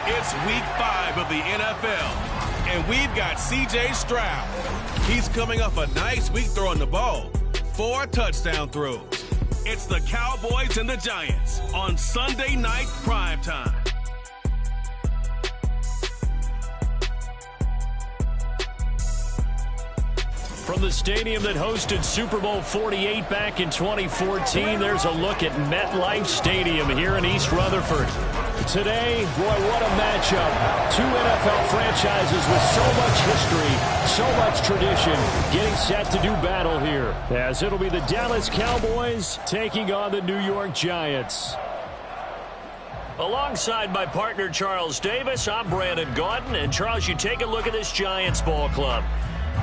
It's week 5 of the NFL, and we've got C.J. Stroud. He's coming off a nice week throwing the ball. 4 touchdown throws. It's the Cowboys and the Giants on Sunday Night Primetime. From the stadium that hosted Super Bowl 48 back in 2014, there's a look at MetLife Stadium here in East Rutherford. Today, boy, what a matchup. 2 NFL franchises with so much history, so much tradition, getting set to do battle here, as it'll be the Dallas Cowboys taking on the New York Giants. Alongside my partner, Charles Davis, I'm Brandon Gaudin. And, Charles, you take a look at this Giants ball club.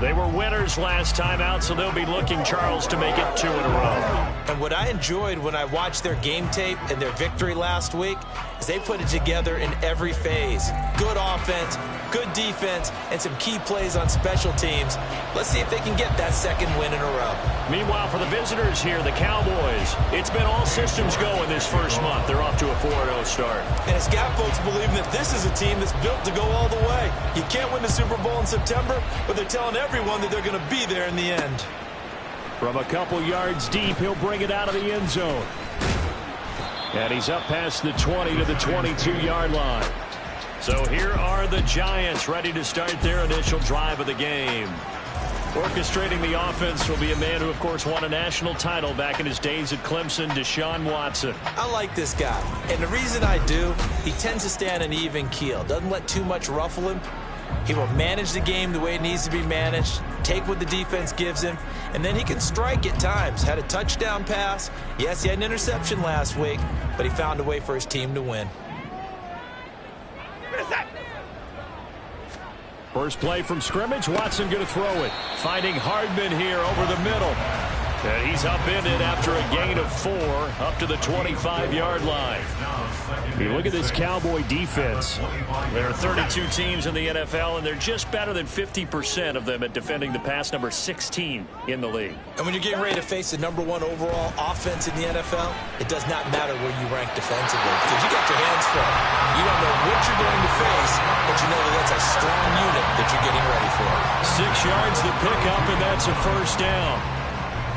They were winners last time out, so they'll be looking, Charles, to make it 2 in a row. And what I enjoyed when I watched their game tape and their victory last week is they put it together in every phase. Good offense, good defense, and some key plays on special teams. Let's see if they can get that 2nd win in a row. Meanwhile, for the visitors here, the Cowboys, it's been all systems go in this first month. They're off to a 4-0 start. And it's got folks believing that this is a team that's built to go all the way. You can't win the Super Bowl in September, but they're telling everyone that they're going to be there in the end. From a couple yards deep, he'll bring it out of the end zone. And he's up past the 20 to the 22-yard line. So here are the Giants ready to start their initial drive of the game. Orchestrating the offense will be a man who, of course, won a national title back in his days at Clemson, Deshaun Watson. I like this guy. And the reason I do, he tends to stay on an even keel. Doesn't let too much ruffle him. He will manage the game the way it needs to be managed, take what the defense gives him, and then he can strike at times. Had a touchdown pass. Yes, he had an interception last week, but he found a way for his team to win. First play from scrimmage, Watson going to throw it. Finding Hardman here over the middle. And he's upended after a gain of 4 up to the 25-yard line. You look at this Cowboy defense. There are 32 teams in the NFL, and they're just better than 50% of them at defending the pass, number 16 in the league. And when you're getting ready to face the #1 overall offense in the NFL, it does not matter where you rank defensively because you got your hands full. You don't know what you're going to face, but you know that that's a strong unit that you're getting ready for. 6 yards the pickup, and that's a first down.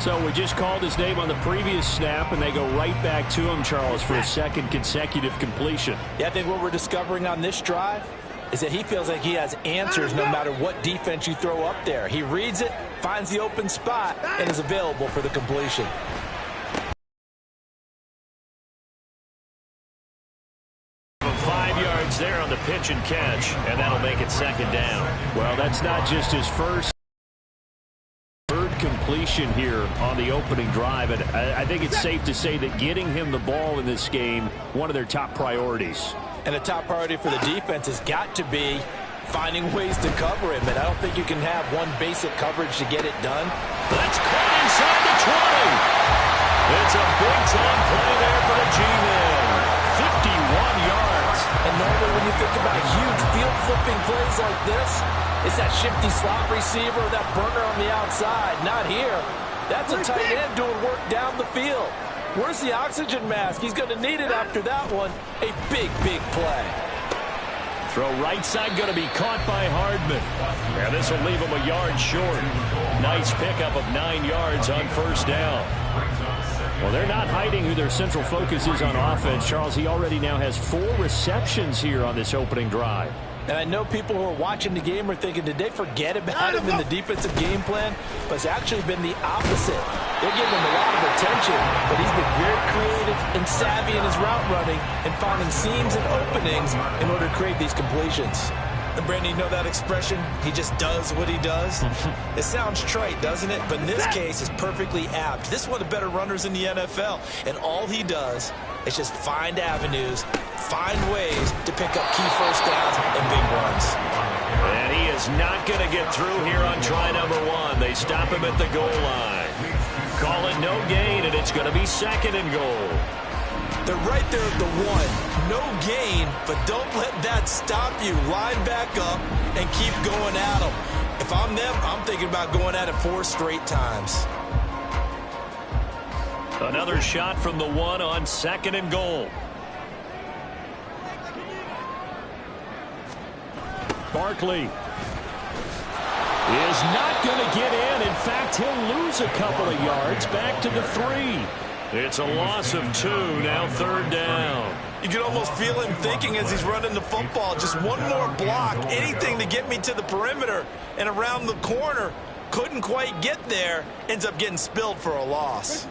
So we just called his name on the previous snap, and they go right back to him, Charles, for a 2nd consecutive completion. Yeah, I think what we're discovering on this drive is that he feels like he has answers no matter what defense you throw up there. He reads it, finds the open spot, and is available for the completion. There on the pitch and catch, and that'll make it 2nd down. Well, that's not just his first, 3rd completion here on the opening drive, and I think it's safe to say that getting him the ball in this game, one of their top priorities. And a top priority for the defense has got to be finding ways to cover him, and I don't think you can have one basic coverage to get it done. That's caught inside the 20. It's a big-time play there for the G-Men. 51 yards. And normally when you think about huge field-flipping plays like this, it's that shifty slot receiver, that burner on the outside. Not here. That's a tight end doing work down the field. Where's the oxygen mask? He's going to need it after that one. A big, big play. Throw right side going to be caught by Hardman. And this will leave him a yard short. Nice pickup of 9 yards on first down. Well, they're not hiding who their central focus is on offense. Charles, he already now has 4 receptions here on this opening drive. And I know people who are watching the game are thinking, did they forget about him in the defensive game plan? But it's actually been the opposite. They're giving him a lot of attention, but he's been very creative and savvy in his route running and finding seams and openings in order to create these completions. And Brandon, you know that expression? He just does what he does? It sounds trite, doesn't it? But in this case, it's perfectly apt. This is one of the better runners in the NFL. And all he does is just find avenues, find ways to pick up key first downs and big runs. And he is not going to get through here on try number 1. They stop him at the goal line. Call it no gain, and it's going to be 2nd and goal. They're right there at the 1. No gain, but don't let that stop you. Line back up and keep going at them. If I'm them, I'm thinking about going at it 4 straight times. Another shot from the 1 on 2nd and goal. Barkley is not going to get in. In fact, he'll lose a couple of yards back to the 3. It's a loss of 2, now 3rd down. You can almost feel him thinking as he's running the football, just one more block, anything to get me to the perimeter and around the corner. Couldn't quite get there, ends up getting spilled for a loss.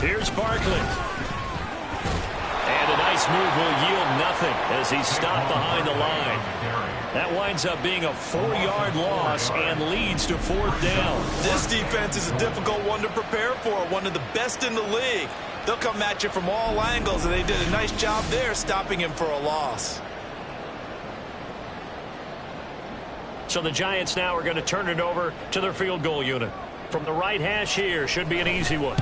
Here's Barkley. And a nice move will yield nothing as he's stopped behind the line. That winds up being a 4-yard loss and leads to 4th down. This defense is a difficult one to prepare for, one of the best in the league. They'll come at you from all angles, and they did a nice job there stopping him for a loss. So the Giants now are going to turn it over to their field goal unit. From the right hash here, should be an easy one.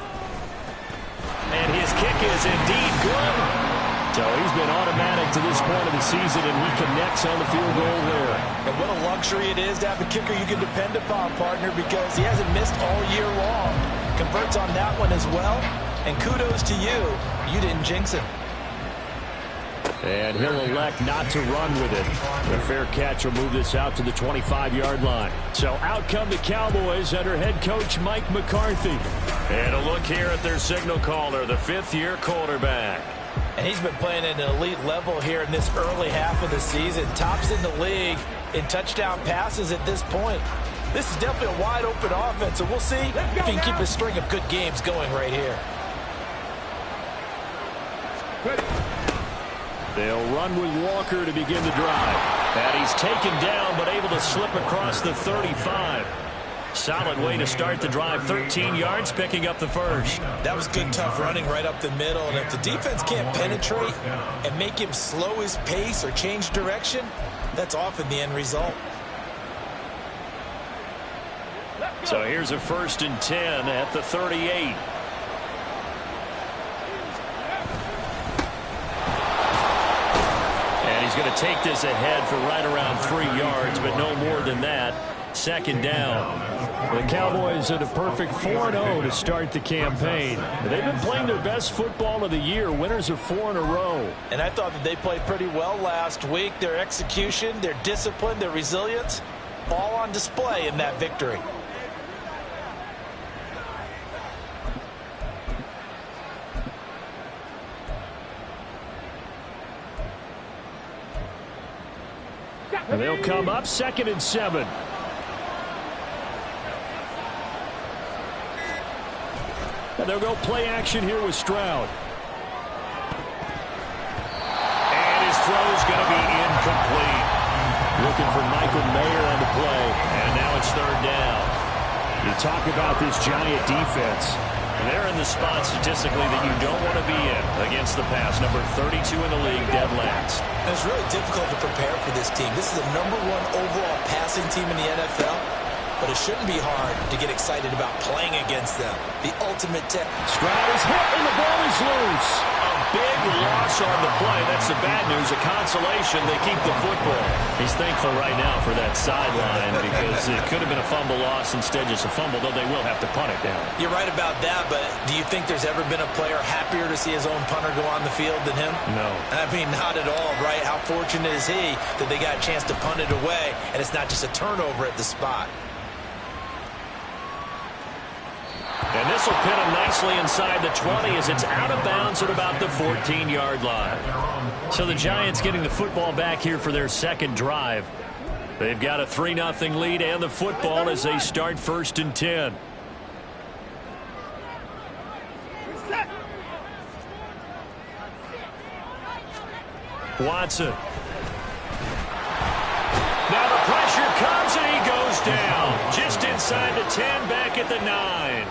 And his kick is indeed good. So he's been automatic to this point of the season, and he connects on the field goal there. And what a luxury it is to have a kicker you can depend upon, partner, because he hasn't missed all year long. Converts on that one as well. And kudos to you. You didn't jinx him. And he'll elect not to run with it. The fair catch will move this out to the 25-yard line. So out come the Cowboys under head coach Mike McCarthy. And a look here at their signal caller, the 5th-year quarterback. And he's been playing at an elite level here in this early half of the season. Tops in the league in touchdown passes at this point. This is definitely a wide-open offense, so we'll see if he can keep a string of good games going right here. They'll run with Walker to begin the drive. And he's taken down, but able to slip across the 35. Solid way to start the drive. 13 yards, picking up the first. That was good, tough running right up the middle. And if the defense can't penetrate and make him slow his pace or change direction, that's often the end result. So here's a 1st and 10 at the 38. He's going to take this ahead for right around 3 yards, but no more than that. 2nd down. The Cowboys at a perfect 4-0 to start the campaign. They've been playing their best football of the year. Winners of 4 in a row. And I thought that they played pretty well last week. Their execution, their discipline, their resilience, all on display in that victory. And they'll come up 2nd and 7. And they'll go play action here with Stroud. And his throw is going to be incomplete. Looking for Michael Mayer on the play. And now it's 3rd down. You talk about this Giant defense. They're in the spot statistically that you don't want to be in against the pass. Number 32 in the league, dead last. And it's really difficult to prepare for this team. This is the #1 overall passing team in the NFL. but it shouldn't be hard to get excited about playing against them. The ultimate test. Stroud is hit, and the ball is loose. A big loss on the play. That's the bad news. A consolation, they keep the football. He's thankful right now for that sideline because it could have been a fumble loss, instead just a fumble, though they will have to punt it down. You're right about that, but do you think there's ever been a player happier to see his own punter go on the field than him? No. I mean, not at all, right? How fortunate is he that they got a chance to punt it away, and it's not just a turnover at the spot. And this will pin him nicely inside the 20 as it's out of bounds at about the 14-yard line. So the Giants getting the football back here for their second drive. They've got a 3-0 lead and the football as they start 1st and 10. Watson. Now the pressure comes and he goes down. Just inside the 10, back at the 9.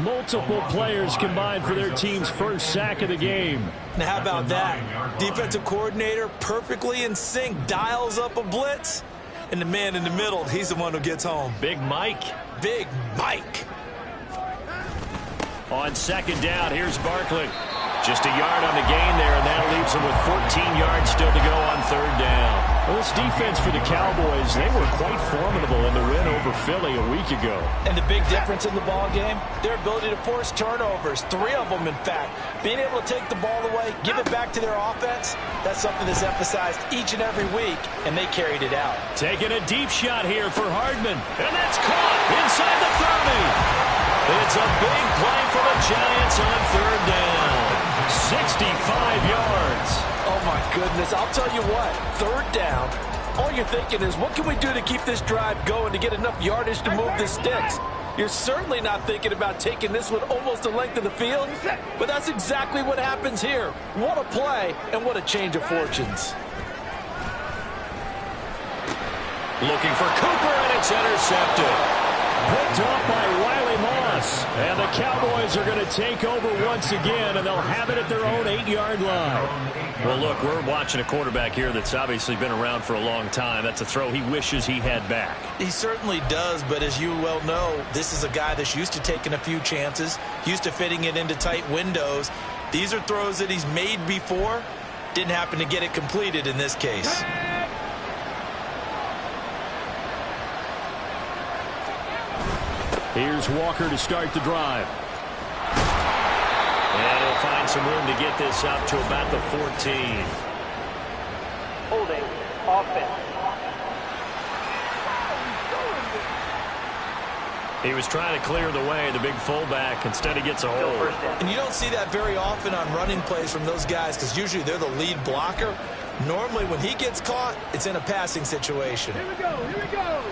Multiple players combined for their team's first sack of the game. Now how about that? Defensive coordinator perfectly in sync, dials up a blitz, and the man in the middle, he's the one who gets home. Big Mike. Big Mike. On 2nd down, here's Barkley. Just a yard on the gain there, and that leaves him with 14 yards still to go on 3rd down. Well, this defense for the Cowboys, they were quite formidable in the win over Philly a week ago. And the big difference in the ball game, their ability to force turnovers, 3 of them in fact. Being able to take the ball away, give it back to their offense, that's something that's emphasized each and every week, and they carried it out. Taking a deep shot here for Hardman, and that's caught inside the 30. It's a big play for the Giants on 3rd down. 65 yards. Oh, my goodness. I'll tell you what, 3rd down, all you're thinking is, what can we do to keep this drive going to get enough yardage to move the sticks? You're certainly not thinking about taking this one almost the length of the field, but that's exactly what happens here. What a play, and what a change of fortunes. Looking for Cooper, and it's intercepted. Picked off by Riley Moss. And the Cowboys are going to take over once again, and they'll have it at their own 8-yard line. Well, look, we're watching a quarterback here that's obviously been around for a long time. That's a throw he wishes he had back. He certainly does, but as you well know, this is a guy that's used to taking a few chances, used to fitting it into tight windows. These are throws that he's made before. Didn't happen to get it completed in this case. Here's Walker to start the drive. And he'll find some room to get this up to about the 14. Holding offense. He was trying to clear the way, the big fullback. Instead, he gets a hold. And you don't see that very often on running plays from those guys because usually they're the lead blocker. Normally, when he gets caught, it's in a passing situation. Here we go. Here we go.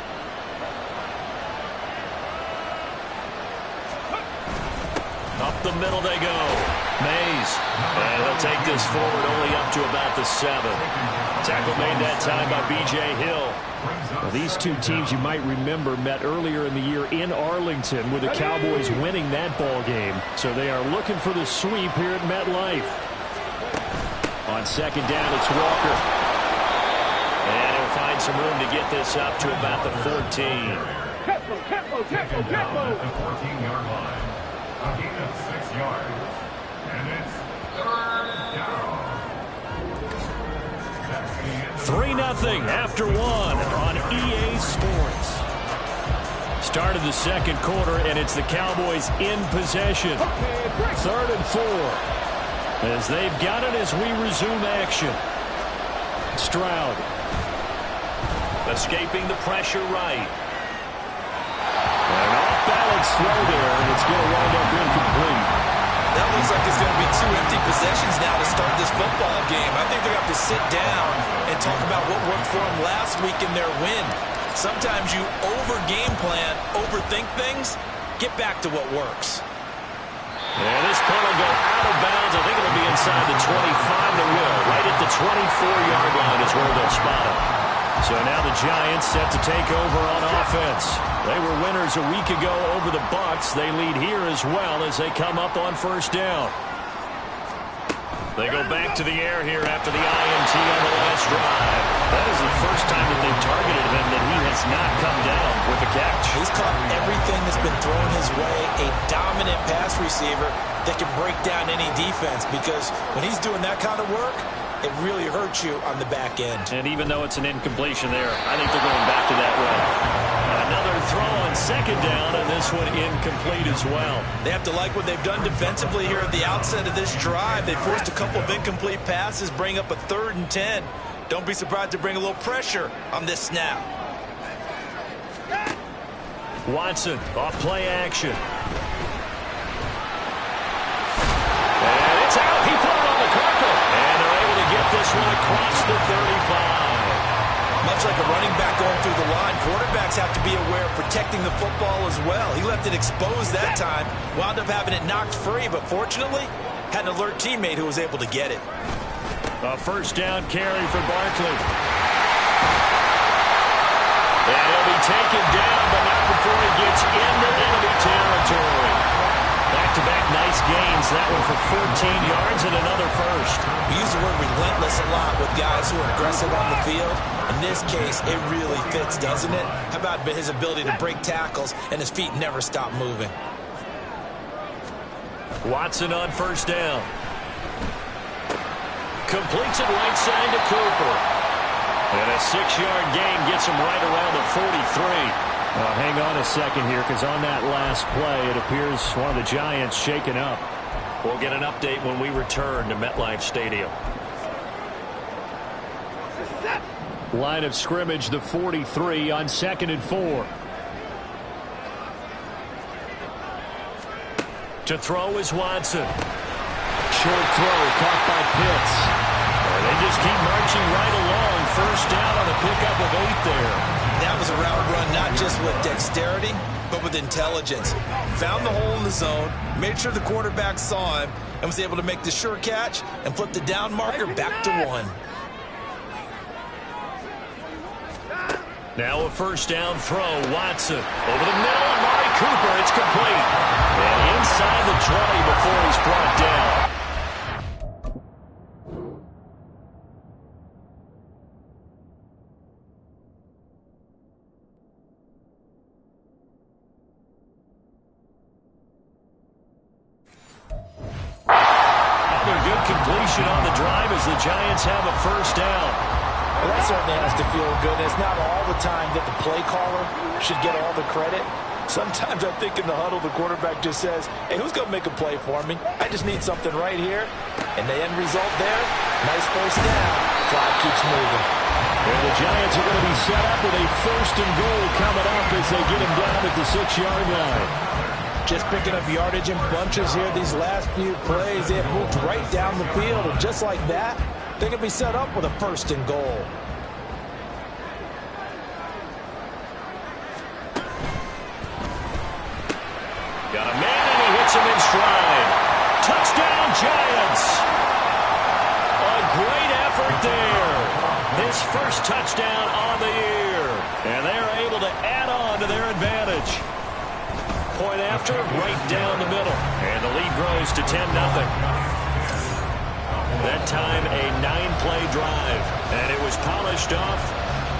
Up the middle they go. Mays. And he'll take this forward only up to about the 7. Tackle made that time by B.J. Hill. Well, these two teams, you might remember, met earlier in the year in Arlington with the Cowboys winning that ball game. So they are looking for the sweep here at MetLife. On 2nd down, it's Walker. And he'll find some room to get this up to about the 14. Tempo. The 14-yard line. A gain of 6 yards. And it's 3rd down. 3-0 after 1 on EA Sports. Start of the 2nd quarter, and it's the Cowboys in possession. 3rd and 4. As they've got it as we resume action. Stroud. Escaping the pressure right. An off-balance throw there, and it's going to wind up incomplete. That looks like it's going to be 2 empty possessions now to start this football game. I think they're going to have to sit down and talk about what worked for them last week in their win. Sometimes you over-game plan, overthink things, get back to what works. And this punt will go out of bounds. I think it'll be inside the 25. It will. Right at the 24-yard line is where they'll spot it. So now the Giants set to take over on offense. They were winners a week ago over the Bucs. They lead here as well as they come up on 1st down. They go back to the air here after the INT on the last drive. That is the first time that they've targeted him that he has not come down with a catch. thrown his way a dominant pass receiver that can break down any defense, because when he's doing that kind of work, it really hurts you on the back end. And even though it's an incompletion there, I think they're going back to that way. Another throw on second down, and this one incomplete as well. They have to like what they've done defensively here at the outset of this drive. They forced a couple of incomplete passes, bring up a 3rd and 10. Don't be surprised to bring a little pressure on this snap. Watson, off play action. And it's out. He put it on the carpet. And they're able to get this one across the 35. Much like a running back going through the line, quarterbacks have to be aware of protecting the football as well. He left it exposed that time, wound up having it knocked free, but fortunately, had an alert teammate who was able to get it. A first down carry for Barkley. And he'll be taken down, but not before he gets into enemy territory. Back-to-back nice gains. That one for 14 yards and another first. We use the word relentless a lot with guys who are aggressive on the field. In this case, it really fits, doesn't it? How about his ability to break tackles and his feet never stop moving? Watson on first down. Completes it right side to Cooper. And a 6-yard gain gets him right around the 43. Hang on a second here, because on that last play, it appears one of the Giants shaken up. We'll get an update when we return to MetLife Stadium. Line of scrimmage, the 43 on 2nd and 4. To throw is Watson. Short throw caught by Pitts. They just keep marching right along. First down on a pickup of 8 there. That was a route run not just with dexterity, but with intelligence. Found the hole in the zone, made sure the quarterback saw him, and was able to make the sure catch and flip the down marker back to 1. Now a first down throw. Watson over the middle, and Mari Cooper. It's complete. And inside the 20 before he's brought down. Completion on the drive as the Giants have a first down. Well, that certainly has to feel good. It's not all the time that the play caller should get all the credit. Sometimes I think in the huddle, the quarterback just says, hey, who's going to make a play for me? I just need something right here. And the end result there, nice first down. Clock keeps moving. And the Giants are going to be set up with a 1st and goal coming up as they get him down at the 6-yard line. Just picking up yardage in bunches here these last few plays. They have moved right down the field, and just like that, they can be set up with a 1st and goal. Got a man, and he hits him in stride. Touchdown, Giants! A great effort there. This first touchdown on the year. And they're able to add on to their advantage. Point after, right down the middle. And the lead grows to 10-0. That time, a 9-play drive. And it was polished off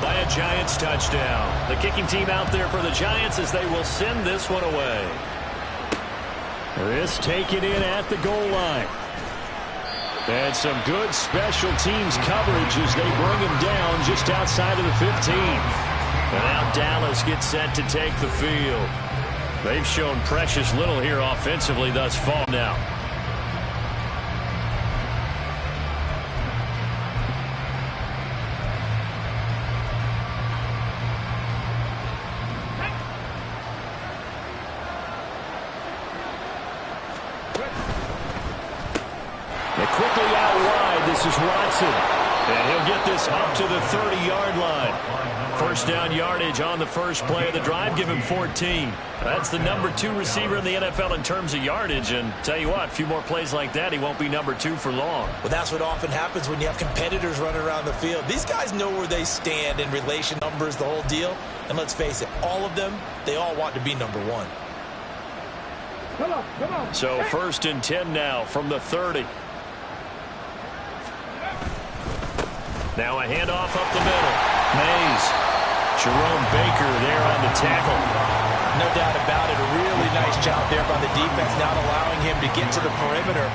by a Giants touchdown. The kicking team out there for the Giants as they will send this one away. This taken in at the goal line. And some good special teams coverage as they bring him down just outside of the 15. And now Dallas gets set to take the field. They've shown precious little here offensively thus far now. They quickly out wide. This is Watson. And he'll get this up to the 30-yard line. First down yardage on the first play of the drive. Give him 14. That's the number 2 receiver in the NFL in terms of yardage. And tell you what, a few more plays like that, he won't be number 2 for long. Well, that's what often happens when you have competitors running around the field. These guys know where they stand in relation numbers, the whole deal. And let's face it, all of them, they all want to be number 1. Come on. So first and 10 now from the 30. Now a handoff up the middle. Mays. Jerome Baker there on the tackle. No doubt about it. A really nice job there by the defense, not allowing him to get to the perimeter.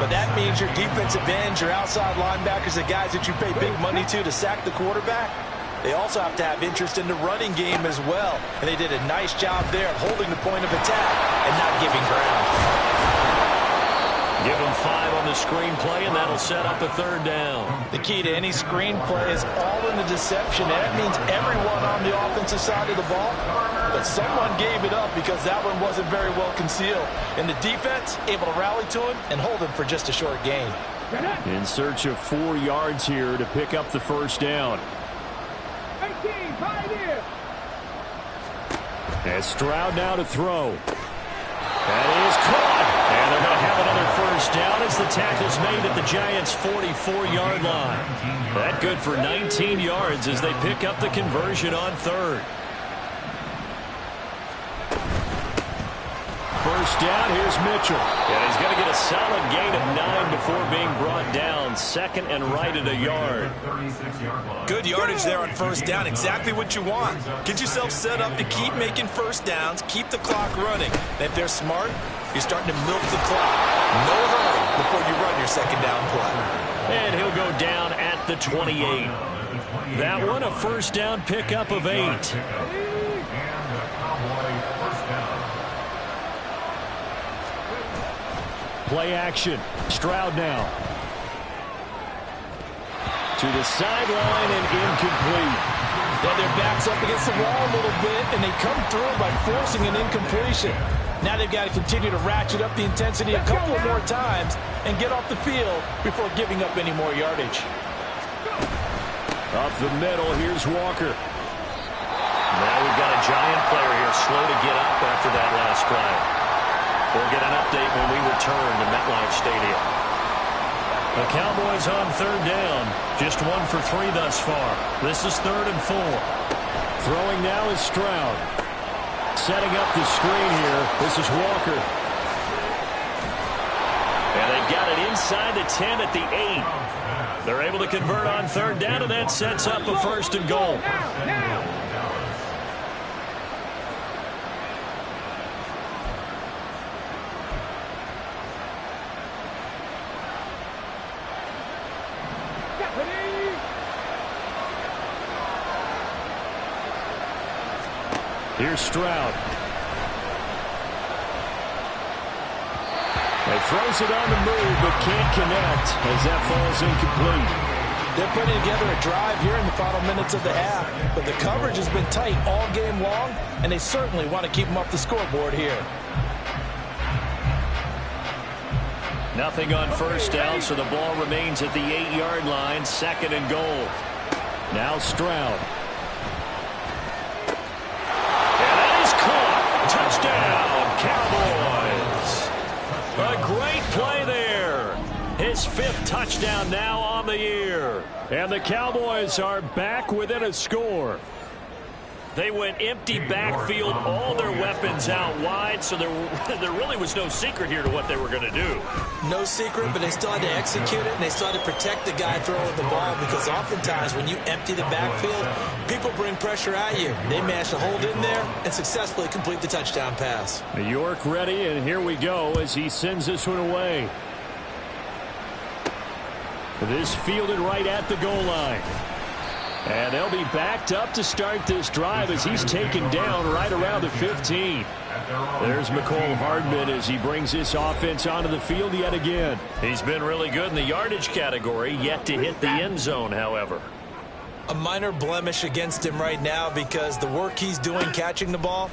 But that means your defensive ends, your outside linebackers, the guys that you pay big money to sack the quarterback, they also have to have interest in the running game as well. And they did a nice job there of holding the point of attack and not giving ground. Give them 5 on the screenplay, and that'll set up a 3rd down. The key to any screenplay is all in the deception. And that means everyone on the offensive side of the ball, but someone gave it up because that one wasn't very well concealed. And the defense able to rally to him and hold him for just a short gain. In search of 4 yards here to pick up the 1st down. 18, 5 here. As Stroud now to throw. That is caught. And they're going to have another 1st down as the tackle's made at the Giants' 44-yard line. That good for 19 yards as they pick up the conversion on 3rd. 1st down, here's Mitchell. And he's going to get a solid gain of 9 before being brought down. 2nd and right at a yard. Good yardage there on 1st down. Exactly what you want. Get yourself set up to keep making 1st downs, keep the clock running. And if they're smart, you're starting to milk the clock. No hurry before you run your 2nd down play. And he'll go down at the 28. That one, a 1st down pickup of 8. Play action. Stroud now. To the sideline and incomplete. Yeah, their back's up against the wall a little bit, and they come through by forcing an incompletion. Now they've got to continue to ratchet up the intensity a couple more times and get off the field before giving up any more yardage. Up the middle, here's Walker. Now we've got a Giant player here slow to get up after that last drive. We'll get an update when we return to MetLife Stadium. The Cowboys on 3rd down. Just 1 for 3 thus far. This is 3rd and 4. Throwing now is Stroud. Setting up the screen here. This is Walker. And they've got it inside the 10 at the 8. They're able to convert on 3rd down, and that sets up a 1st and goal. Here's Stroud. He throws it on the move, but can't connect as that falls incomplete. They're putting together a drive here in the final minutes of the half, but the coverage has been tight all game long, and they certainly want to keep them off the scoreboard here. Nothing on 1st down, so the ball remains at the 8-yard line, 2nd and goal. Now Stroud. Touchdown, Cowboys. A great play there. His 5th touchdown now on the year. And the Cowboys are back within a score. They went empty backfield, all their weapons out wide, so there really was no secret here to what they were going to do. No secret, but they still had to execute it, and they still had to protect the guy throwing the ball, because oftentimes when you empty the backfield, people bring pressure at you. They managed to hold in there and successfully complete the touchdown pass. New York ready, and here we go as he sends this one away. This fielded right at the goal line. And they'll be backed up to start this drive as he's taken down right around the 15. There's McCole Hardman as he brings this offense onto the field yet again. He's been really good in the yardage category, yet to hit the end zone, however. A minor blemish against him right now because the work he's doing catching the ball,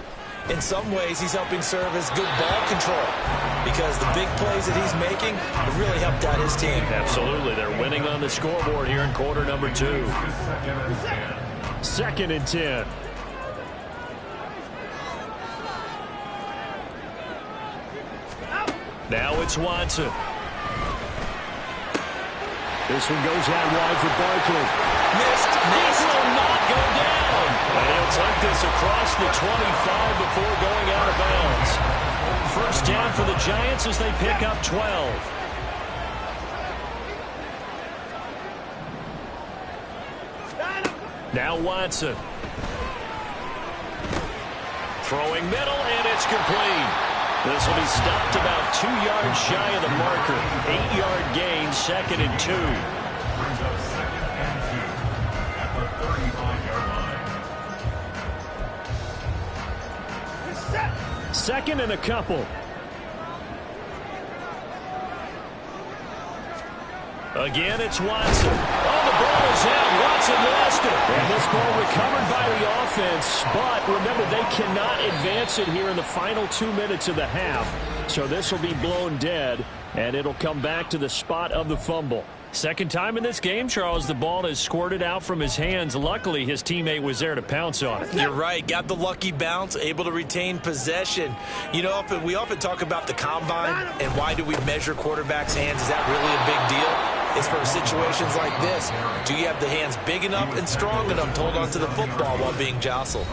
in some ways he's helping serve as good ball control because the big plays that he's making have really helped out his team. Absolutely. They're winning on the scoreboard here in quarter number 2. 2nd and 10. Now it's Watson. This one goes out wide for Barkley. Missed. This will not go down. And he'll take this across the 25 before going out of bounds. 1st down for the Giants as they pick up 12. Now Watson. Throwing middle, and it's complete. This will be stopped about 2 yards shy of the marker. 8-yard gain, 2nd and 2. Brings up 2nd and 2 at the 35-yard line. 2nd and a couple. Again, it's Watson. Oh, the ball is out. Watson lost it. And this ball recovered by the offense. But remember, they cannot advance it here in the final 2 minutes of the half. So this will be blown dead, and it'll come back to the spot of the fumble. Second time in this game, Charles, the ball has squirted out from his hands. Luckily, his teammate was there to pounce on it. You're right. Got the lucky bounce, able to retain possession. You know, we often talk about the combine and why do we measure quarterbacks' hands. Is that really a big deal? It's for situations like this. Do you have the hands big enough and strong enough to hold on to the football while being jostled?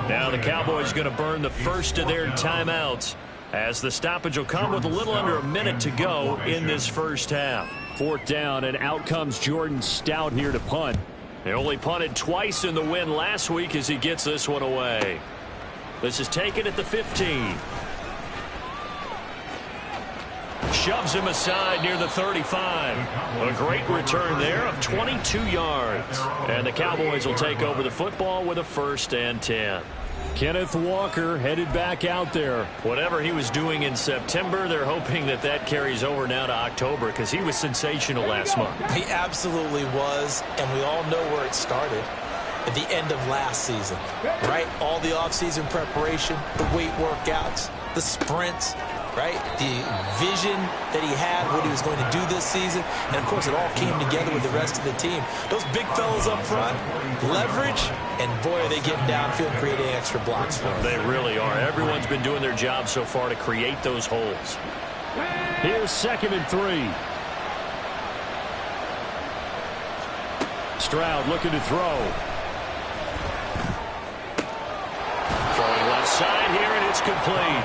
Now the Cowboys going to burn the first of their timeouts as the stoppage will come with a little under a minute to go in this first half. 4th down, and out comes Jordan Stout here to punt. They only punted twice in the win last week as he gets this one away. This is taken at the 15. Shoves him aside near the 35. A great return there of 22 yards. And the Cowboys will take over the football with a 1st and 10. Kenneth Walker headed back out there. Whatever he was doing in September, they're hoping that that carries over now to October because he was sensational last month. He absolutely was, and we all know where it started. At the end of last season, right? All the offseason preparation, the weight workouts, the sprints, right? The vision that he had, what he was going to do this season. And, of course, it all came together with the rest of the team. Those big fellas up front, leverage, and, boy, are they getting downfield creating extra blocks for them. They really are. Everyone's been doing their job so far to create those holes. Here's 2nd and 3. Stroud looking to throw. Throwing left side here, and it's complete.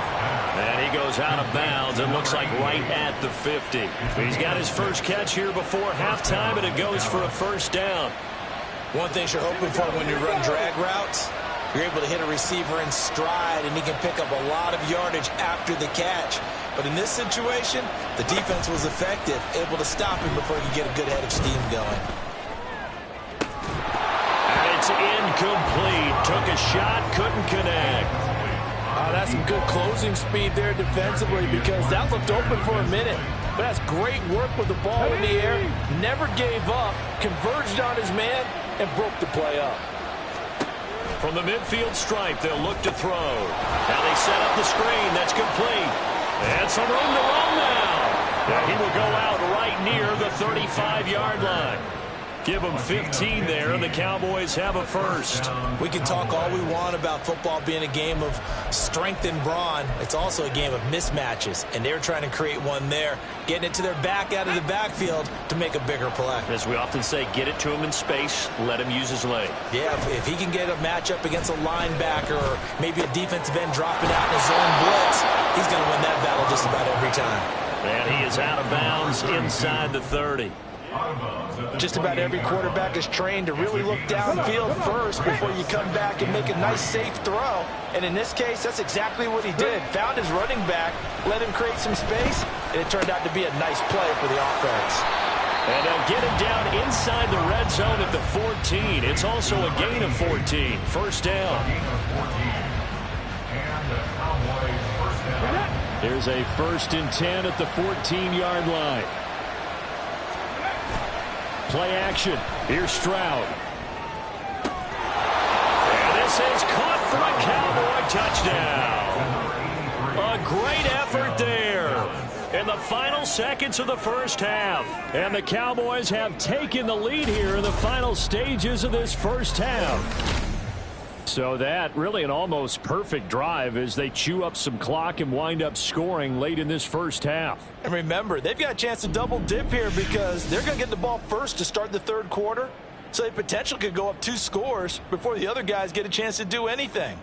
And he goes out of bounds. It looks like right at the 50. He's got his first catch here before halftime, and it goes for a 1st down. One thing you're hoping for when you run drag routes, you're able to hit a receiver in stride, and he can pick up a lot of yardage after the catch. But in this situation, the defense was effective, able to stop him before he could get a good head of steam going. And it's incomplete. Took a shot, couldn't connect. That's some good closing speed there defensively because that looked open for a minute. But that's great work with the ball in the air. Never gave up, converged on his man, and broke the play up. From the midfield stripe, they'll look to throw. Now they set up the screen. That's complete. And some room to run now. And he will go out right near the 35-yard line. Give them 15 there, and the Cowboys have a 1st. We can talk all we want about football being a game of strength and brawn. It's also a game of mismatches, and they're trying to create one there, getting it to their back out of the backfield to make a bigger play. As we often say, get it to him in space, let him use his leg. Yeah, if he can get a matchup against a linebacker or maybe a defensive end dropping out in a zone blitz, he's going to win that battle just about every time. And he is out of bounds inside the 30. Just about every quarterback is trained to really look downfield first before you come back and make a nice, safe throw. And in this case, that's exactly what he did. Found his running back, let him create some space, and it turned out to be a nice play for the offense. And they'll get him down inside the red zone at the 14. It's also a gain of 14. 1st down. There's a 1st and 10 at the 14-yard line. Play action. Here's Stroud. And this is caught for a Cowboy touchdown. A great effort there in the final seconds of the first half. And the Cowboys have taken the lead here in the final stages of this first half. So that really an almost perfect drive as they chew up some clock and wind up scoring late in this first half. And remember, they've got a chance to double dip here because they're going to get the ball first to start the 3rd quarter. So they potentially could go up 2 scores before the other guys get a chance to do anything.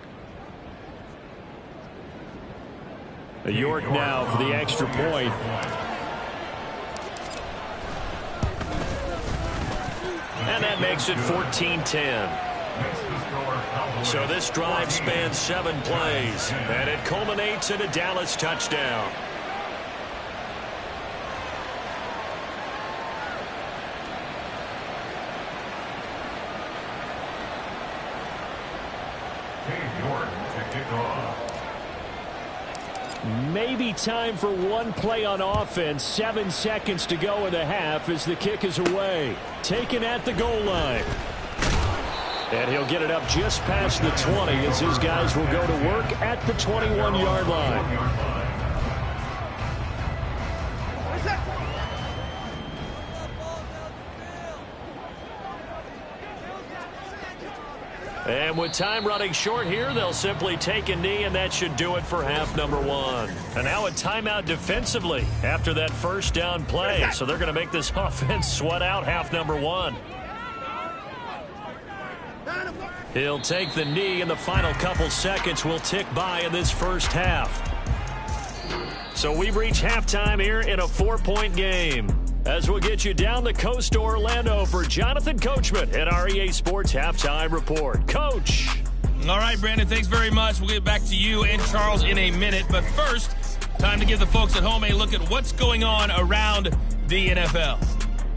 York now for the extra point. And that makes it 14-10. Makes the score Cowboys So this drive spans 7 plays, and it culminates in a Dallas touchdown. Maybe time for one play on offense. 7 seconds to go in the half as the kick is away. Taken at the goal line. And he'll get it up just past the 20 as his guys will go to work at the 21-yard line. And with time running short here, they'll simply take a knee, and that should do it for half number 1. And now a timeout defensively after that first down play. So they're going to make this offense sweat out half number 1. He'll take the knee, and the final couple seconds will tick by in this first half. So we've reached halftime here in a 4-point game. As we'll get you down the coast to Orlando for Jonathan Coachman at our EA Sports Halftime Report. Coach. All right, Brandon, thanks very much. We'll get back to you and Charles in a minute. But first, time to give the folks at home a look at what's going on around the NFL.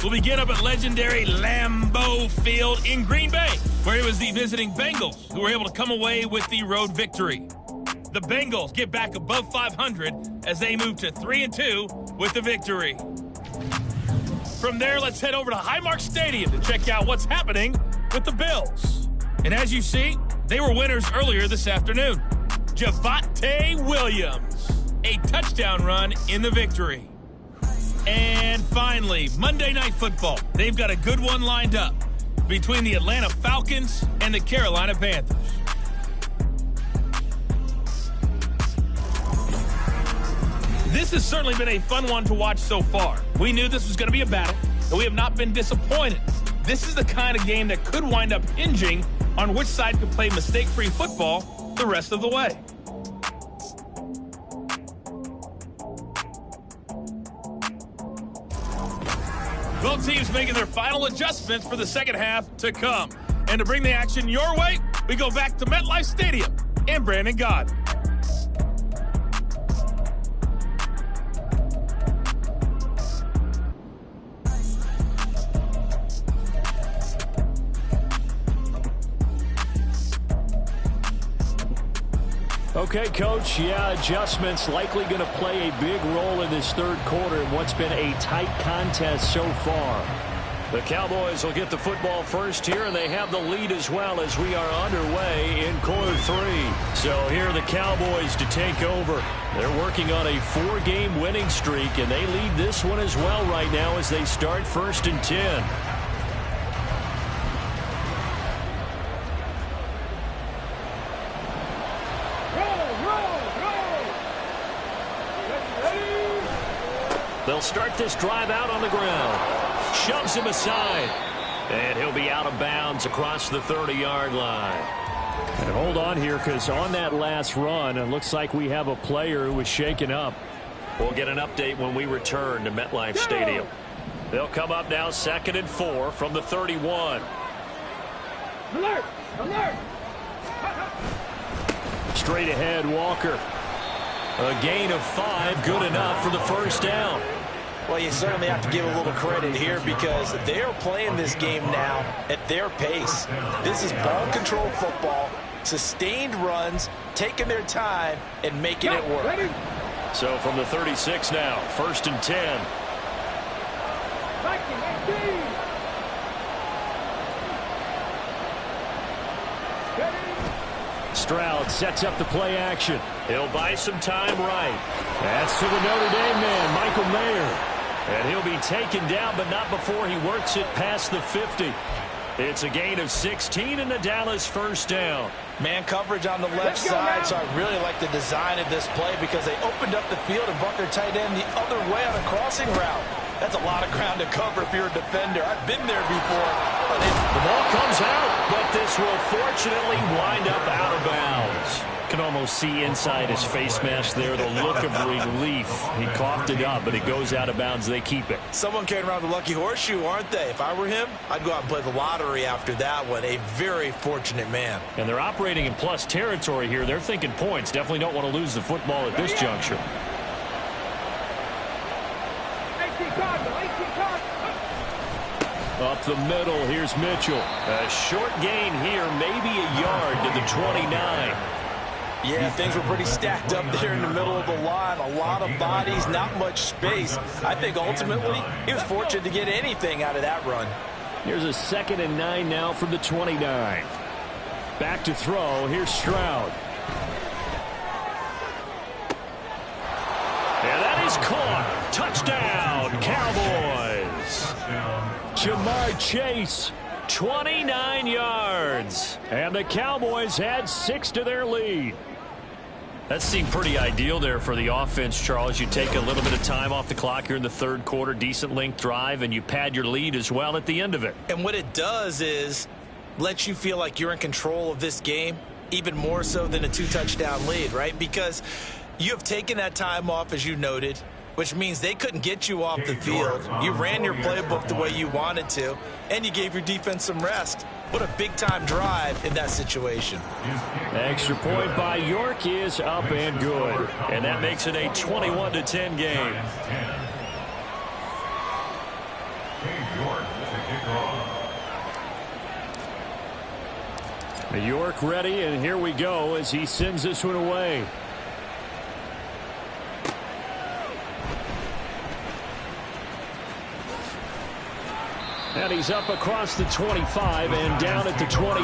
We'll begin up at legendary Lambeau Field in Green Bay, where it was the visiting Bengals who were able to come away with the road victory. The Bengals get back above 500 as they move to 3-2 with the victory. From there, let's head over to Highmark Stadium to check out what's happening with the Bills. And as you see, they were winners earlier this afternoon. Javonte Williams, a touchdown run in the victory. And finally, Monday Night Football. They've got a good one lined up between the Atlanta Falcons and the Carolina Panthers. This has certainly been a fun one to watch so far. We knew this was going to be a battle, and we have not been disappointed. This is the kind of game that could wind up hinging on which side could play mistake-free football the rest of the way. Both teams making their final adjustments for the second half to come. And to bring the action your way, we go back to MetLife Stadium and Brandon Gott. Okay, Coach, adjustments likely going to play a big role in this third quarter in what's been a tight contest so far. The Cowboys will get the football first here, and they have the lead as well as we are underway in quarter 3. So here are the Cowboys to take over. They're working on a 4-game winning streak, and they lead this one as well right now as they start 1st and 10. They'll start this drive out on the ground. Shoves him aside. And he'll be out of bounds across the 30-yard line. And hold on here, because on that last run, it looks like we have a player who was shaken up. We'll get an update when we return to MetLife Stadium. They'll come up now 2nd and 4 from the 31. Alert! Alert! Straight ahead, Walker. A gain of 5, good enough for the first down. Well, you certainly have to give a little credit here because they're playing this game now at their pace. This is ball control football, sustained runs, taking their time, and making it work. So from the 36 now, 1st and 10. Stroud sets up the play action. He'll buy some time right. That's to the Notre Dame man, Michael Mayer. And he'll be taken down, but not before he works it past the 50. It's a gain of 16 and a Dallas first down. Man coverage on the left side, so I really like the design of this play because they opened up the field and brought their tight end the other way on a crossing route. That's a lot of ground to cover if you're a defender. I've been there before. The ball comes out, but this will fortunately wind up out of bounds. Can almost see inside his face mask there the look of relief. He coughed it up, but it goes out of bounds. They keep it. Someone carrying around the lucky horseshoe, aren't they? If I were him, I'd go out and play the lottery after that one. A very fortunate man. And they're operating in plus territory here. They're thinking points. Definitely don't want to lose the football at this juncture. Up the middle, here's Mitchell. A short gain here, maybe a yard to the 29. Yeah, things were pretty stacked up there in the middle of the line. A lot of bodies, not much space. I think ultimately he was fortunate to get anything out of that run. Here's a 2nd and 9 now from the 29. Back to throw, here's Stroud. And that is caught. Touchdown, Cowboys. Jamar Chase, 29 yards. And the Cowboys had 6 to their lead. That seemed pretty ideal there for the offense, Charles. You take a little bit of time off the clock here in the third quarter, decent length drive, and you pad your lead as well at the end of it. And what it does is lets you feel like you're in control of this game, even more so than a 2-touchdown lead, right? Because you have taken that time off, as you noted, which means they couldn't get you off the field. You ran your playbook the way you wanted to, and you gave your defense some rest. What a big-time drive in that situation. Extra point by York is up and good. And that makes it a 21-10 game. York ready, and here we go as he sends this one away. And he's up across the 25 and down at the 28.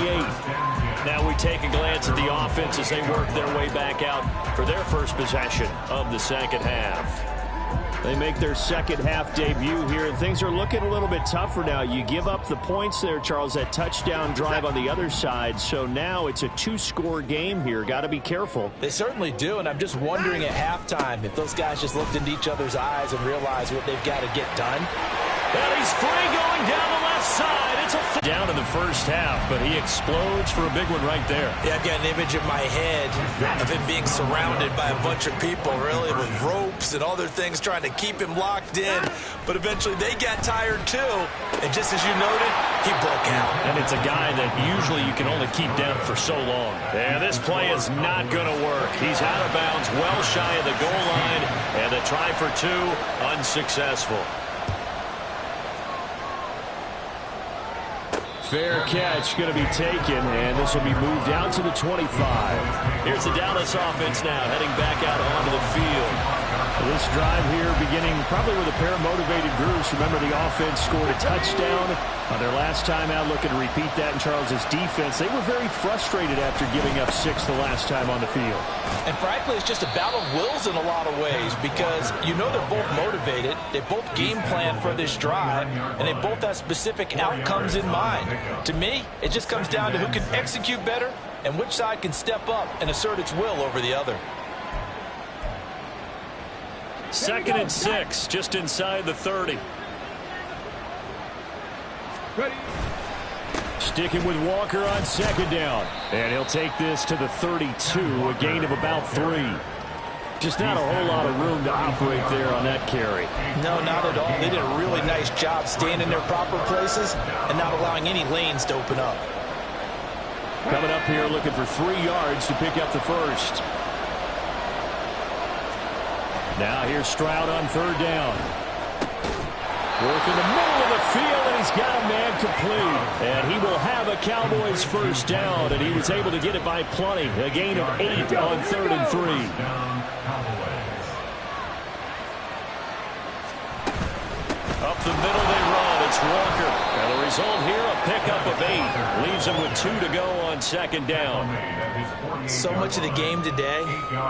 Now we take a glance at the offense as they work their way back out for their first possession of the second half. They make their second half debut here, and things are looking a little bit tougher now. You give up the points there, Charles, that touchdown drive on the other side. So now it's a 2-score game here. Got to be careful. They certainly do, and I'm just wondering at halftime if those guys just looked into each other's eyes and realized what they've got to get done. And he's free going down the left side. It's a down in the first half, but he explodes for a big one right there. Yeah, I've got an image in my head of him being surrounded by a bunch of people, really, with ropes and other things trying to keep him locked in. But eventually they got tired too, and just as you noted, he broke out. And it's a guy that usually you can only keep down for so long. And this play is not going to work. He's out of bounds, well shy of the goal line, and the try for 2 unsuccessful. Fair catch going to be taken, and this will be moved out to the 25. Here's the Dallas offense now, heading back out onto the field. This drive here beginning probably with a pair of motivated groups. Remember, the offense scored a touchdown on their last time out. Looking to repeat that in Charles's defense. They were very frustrated after giving up 6 the last time on the field. And frankly, it's just a battle of wills in a lot of ways, because you know they're both motivated. They both game plan for this drive, and they both have specific outcomes in mind. To me, it just comes down to who can execute better and which side can step up and assert its will over the other. 2nd and 6, just inside the 30. Ready. Sticking with Walker on 2nd down. And he'll take this to the 32, a gain of about 3. Just not a whole lot of room to operate there on that carry. No, not at all. They did a really nice job staying in their proper places and not allowing any lanes to open up. Coming up here looking for 3 yards to pick up the first. Now here's Stroud on 3rd down. Work in the middle of the field, and he's got a man complete. And he will have a Cowboys first down, and he was able to get it by plenty. A gain of 8 on 3rd and 3. Up the middle they run. It's Walker. And the result here, a pickup of 8. Leaves him with 2 to go on 2nd down. So much of the game today,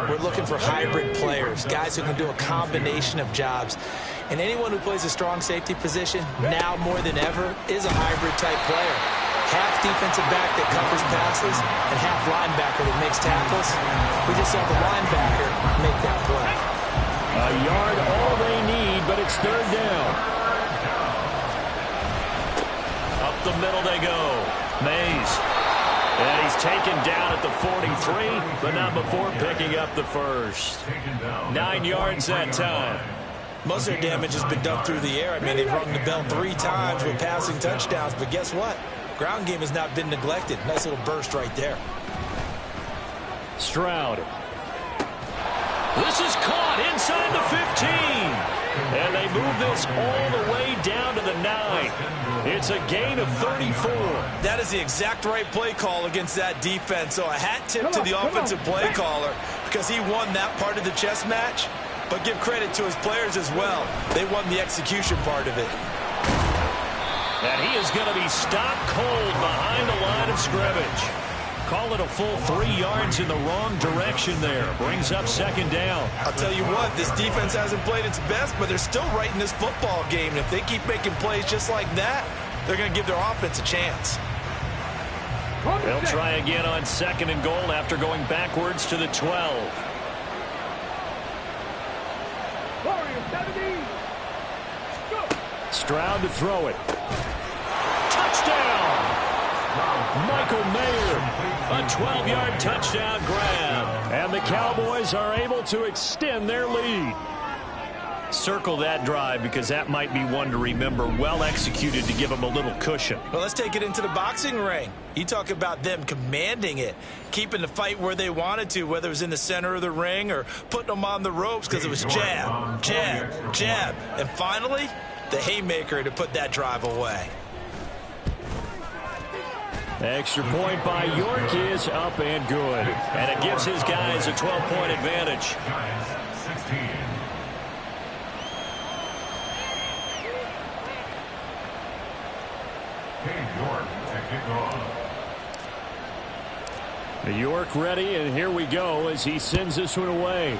we're looking for hybrid players, guys who can do a combination of jobs. And anyone who plays a strong safety position, now more than ever, is a hybrid-type player. Half defensive back that covers passes and half linebacker that makes tackles. We just saw the linebacker make that play. A yard, all they need, but it's 3rd down. Up the middle they go. Mays. And he's taken down at the 43, but not before picking up the first. 9 yards that time. Most of their damage has been done through the air. I mean, they've rung the bell 3 times with passing touchdowns, but guess what? Ground game has not been neglected. Nice little burst right there. Stroud. This is caught inside the 15. And they move this all the way down to the 9. It's a gain of 34. That is the exact right play call against that defense. So a hat tip to the offensive play caller because he won that part of the chess match. But give credit to his players as well. They won the execution part of it. And he is going to be stopped cold behind the line of scrimmage. Call it a full 3 yards in the wrong direction there. Brings up second down. I'll tell you what, this defense hasn't played its best, but they're still right in this football game. And if they keep making plays just like that, they're going to give their offense a chance. They'll try again on 2nd and goal after going backwards to the 12. Stroud to throw it. Touchdown! Michael Mayer, a 12-yard touchdown grab. And the Cowboys are able to extend their lead. Circle that drive because that might be one to remember. Well executed to give them a little cushion. Well, let's take it into the boxing ring. You talk about them commanding it, keeping the fight where they wanted to, whether it was in the center of the ring or putting them on the ropes because it was jab, jab, jab. And finally, the haymaker to put that drive away. Extra point by York is up and good. And it gives his guys a 12-point advantage. Giants 16. York to kick off. York ready, and here we go as he sends this one away.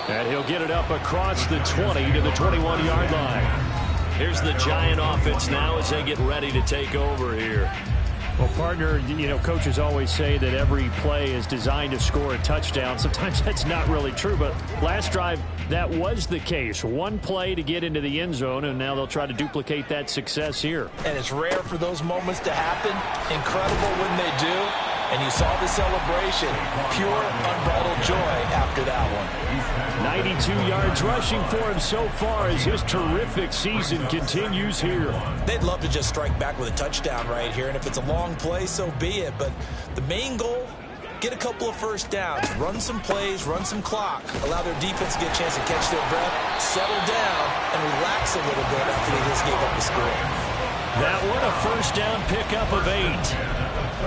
And he'll get it up across the 20 to the 21-yard line. Here's the Giant offense now as they get ready to take over here. Well, partner, you know, coaches always say that every play is designed to score a touchdown. Sometimes that's not really true, but last drive, that was the case. One play to get into the end zone, and now they'll try to duplicate that success here. And it's rare for those moments to happen. Incredible when they do. And you saw the celebration. Pure, unbridled joy after that one. 92 yards rushing for him so far as his terrific season continues here. They'd love to just strike back with a touchdown right here. And if it's a long play, so be it. But the main goal, get a couple of first downs. Run some plays, run some clock. Allow their defense to get a chance to catch their breath, settle down, and relax a little bit after they just gave up the score. That one a first down pickup of 8.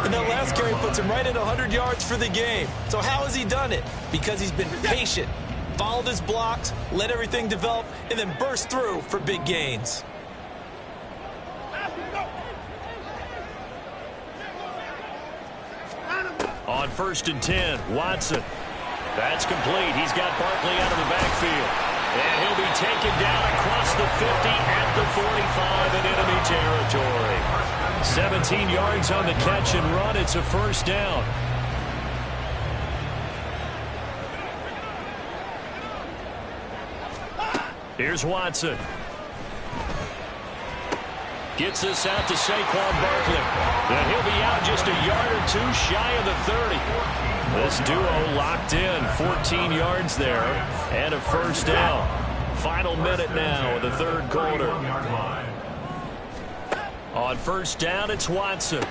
And that last carry puts him right at 100 yards for the game. So how has he done it? Because he's been patient, followed his blocks, let everything develop, and then burst through for big gains. On 1st and 10, Watson. That's complete. He's got Barkley out of the backfield. And he'll be taken down across the 50 at the 45 in enemy territory. 17 yards on the catch and run. It's a first down. Here's Watson. Gets this out to Saquon Barkley. And he'll be out just a yard or two shy of the 30. This duo locked in, 14 yards there, and a first down. Final minute now of the third quarter. On first down, it's Watson.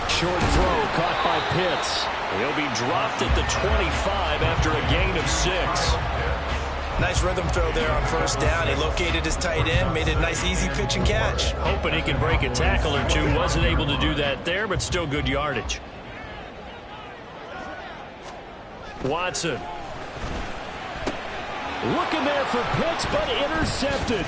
Short throw caught by Pitts. He'll be dropped at the 25 after a gain of 6. Nice rhythm throw there on first down. He located his tight end, made it a nice easy pitch and catch. Hoping he can break a tackle or two. Wasn't able to do that there, but still good yardage. Watson. Looking there for Pitts, but intercepted.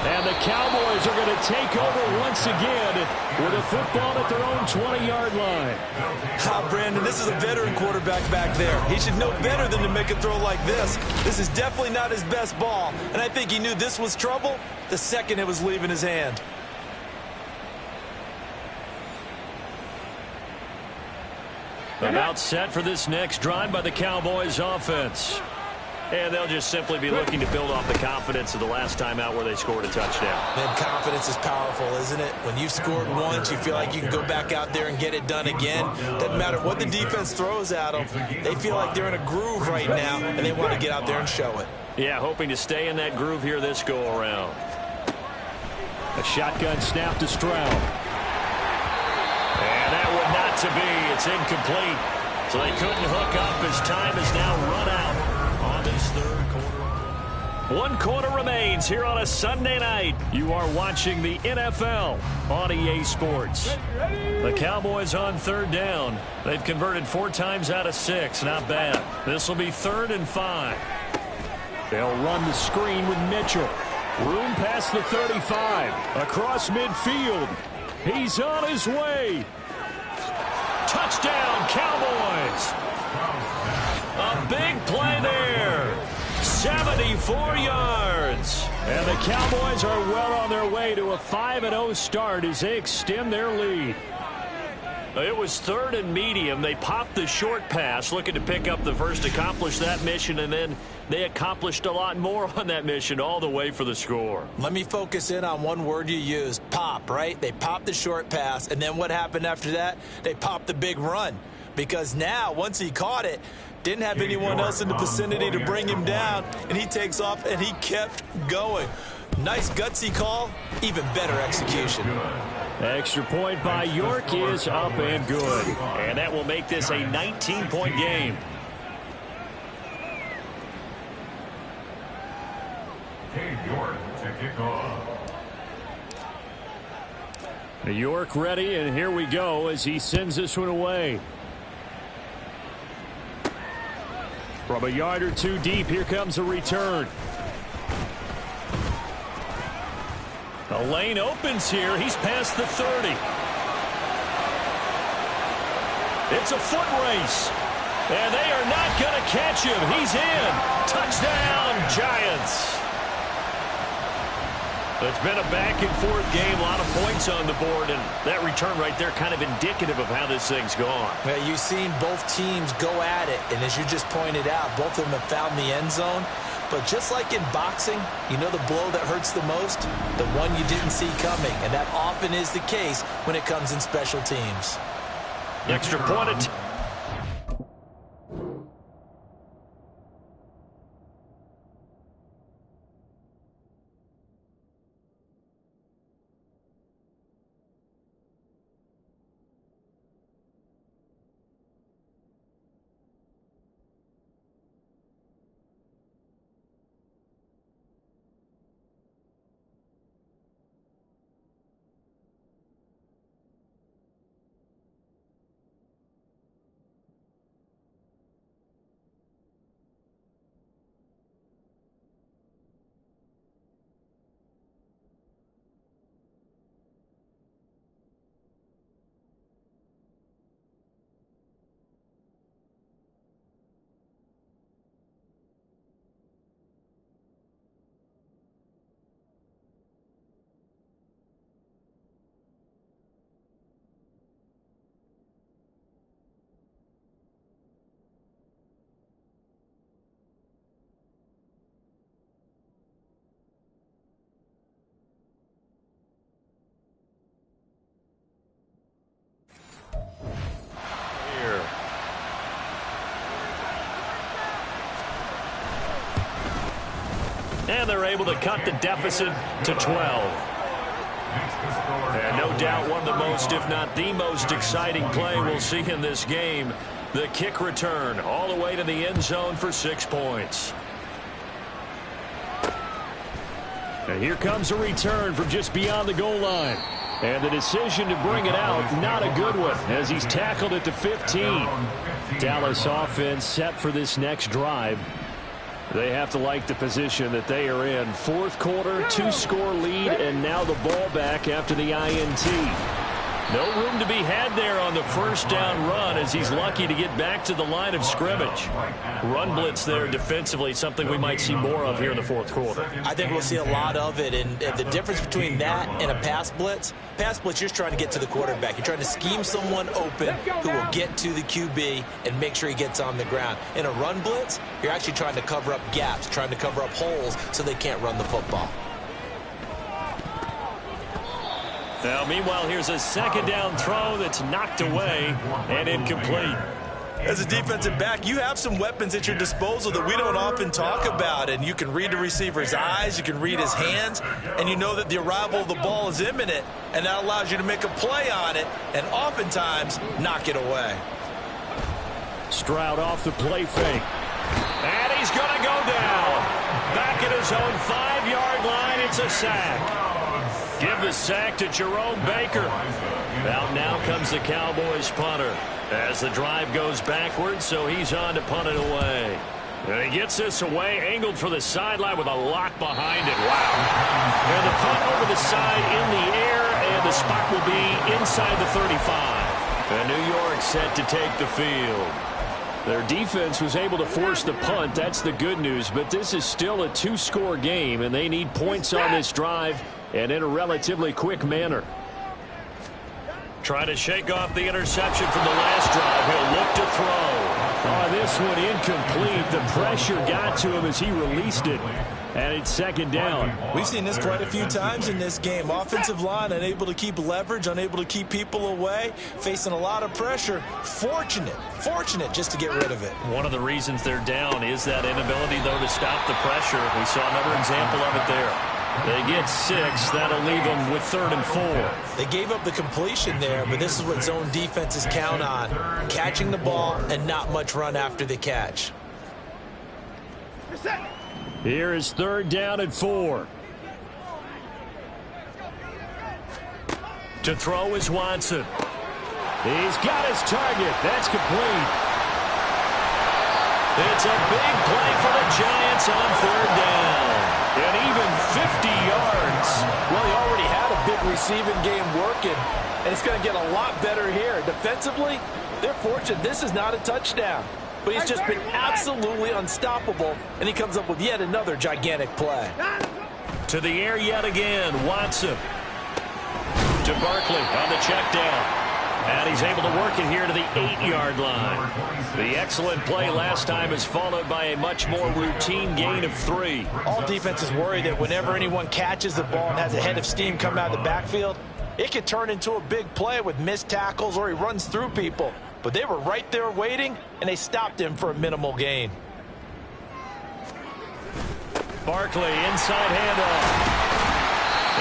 And the Cowboys are going to take over once again with a football at their own 20-yard line. Brandon, this is a veteran quarterback back there. He should know better than to make a throw like this. This is definitely not his best ball, and I think he knew this was trouble the second it was leaving his hand. About set for this next drive by the Cowboys offense. And they'll just simply be looking to build off the confidence of the last time out where they scored a touchdown. Man, confidence is powerful, isn't it? When you've scored once, you feel like you can go back out there and get it done again. Doesn't matter what the defense throws at them. They feel like they're in a groove right now, and they want to get out there and show it. Yeah, hoping to stay in that groove here this go-around. A shotgun snap to Stroud. And that one not to be. It's incomplete. So they couldn't hook up as time is now run out on this third quarter. 1 quarter remains here on a Sunday night. You are watching the NFL on EA Sports. The Cowboys on third down. They've converted 4 times out of 6. Not bad. This will be 3rd and 5. They'll run the screen with Mitchell. Room past the 35. Across midfield. He's on his way. Touchdown, Cowboys. A big play there. 74 yards. And the Cowboys are well on their way to a 5-0 start as they extend their lead. It was 3rd and medium. They popped the short pass, looking to pick up the first, accomplish that mission, and then they accomplished a lot more on that mission all the way for the score. Let me focus in on one word you used, pop, right? They popped the short pass, and then what happened after that? They popped the big run. Because now, once he caught it, didn't have anyone else in the vicinity to bring him down, and he takes off, and he kept going. Nice gutsy call, even better execution. Extra point by York is up and good. And that will make this a 19-point game. York to kick off. York ready, and here we go as he sends this one away. From a yard or 2 deep, here comes a return. The lane opens here. He's past the 30. It's a foot race. And they are not going to catch him. He's in. Touchdown, Giants. It's been a back-and-forth game. A lot of points on the board. And that return right there kind of indicative of how this thing's gone. Yeah, you've seen both teams go at it. And as you just pointed out, both of them have found the end zone. But just like in boxing, you know the blow that hurts the most? The one you didn't see coming. And that often is the case when it comes in special teams. Extra point. And they're able to cut the deficit to 12. And no doubt one of the most, if not the most exciting play we'll see in this game. The kick return all the way to the end zone for 6 points. And here comes a return from just beyond the goal line. And the decision to bring it out, not a good one, as he's tackled at the 15. Dallas offense set for this next drive. They have to like the position that they are in. 4th quarter, 2-score lead, and now the ball back after the INT. No room to be had there on the first down run as he's lucky to get back to the line of scrimmage. Run blitz there defensively, something we might see more of here in the fourth quarter. I think we'll see a lot of it, and the difference between that and a pass blitz, you're just trying to get to the quarterback. You're trying to scheme someone open who will get to the QB and make sure he gets on the ground. In a run blitz, you're actually trying to cover up gaps, trying to cover up holes so they can't run the football. Now, meanwhile, here's a second down throw that's knocked away and incomplete. As a defensive back, you have some weapons at your disposal that we don't often talk about, and you can read the receiver's eyes, you can read his hands, and you know that the arrival of the ball is imminent, and that allows you to make a play on it and oftentimes knock it away. Stroud off the play fake. And he's going to go down. Back at his own 5-yard line, it's a sack. Give the sack to Jerome Baker. Out now comes the Cowboys punter as the drive goes backwards, so he's on to punt it away. And he gets this away, angled for the sideline with a lock behind it. Wow. And the punt over the side in the air, and the spot will be inside the 35. And New York set to take the field. Their defense was able to force the punt. That's the good news, but this is still a 2-score game, and they need points on this drive and in a relatively quick manner. Trying to shake off the interception from the last drive. He'll look to throw. Oh, this one incomplete. The pressure got to him as he released it. And it's second down. We've seen this quite a few times in this game. Offensive line unable to keep leverage, unable to keep people away, facing a lot of pressure. Fortunate just to get rid of it. One of the reasons they're down is that inability, though, to stop the pressure. We saw another example of it there. They get 6. That'll leave them with 3rd and 4. They gave up the completion there, but this is what zone defenses count on. Catching the ball and not much run after the catch. Here is 3rd down and 4. To throw is Watson. He's got his target. That's complete. It's a big play for the Giants on 3rd down. And even 50 yards. Well, he already had a big receiving game working, and it's going to get a lot better here. Defensively, they're fortunate this is not a touchdown. But he's just been absolutely unstoppable, and he comes up with yet another gigantic play. To the air yet again, Watson. To Barkley on the check down. And he's able to work it here to the 8-yard line. The excellent play last time is followed by a much more routine gain of 3. All defenses worry that whenever anyone catches the ball and has a head of steam come out of the backfield, it could turn into a big play with missed tackles or he runs through people. But they were right there waiting, and they stopped him for a minimal gain. Barkley, inside handoff.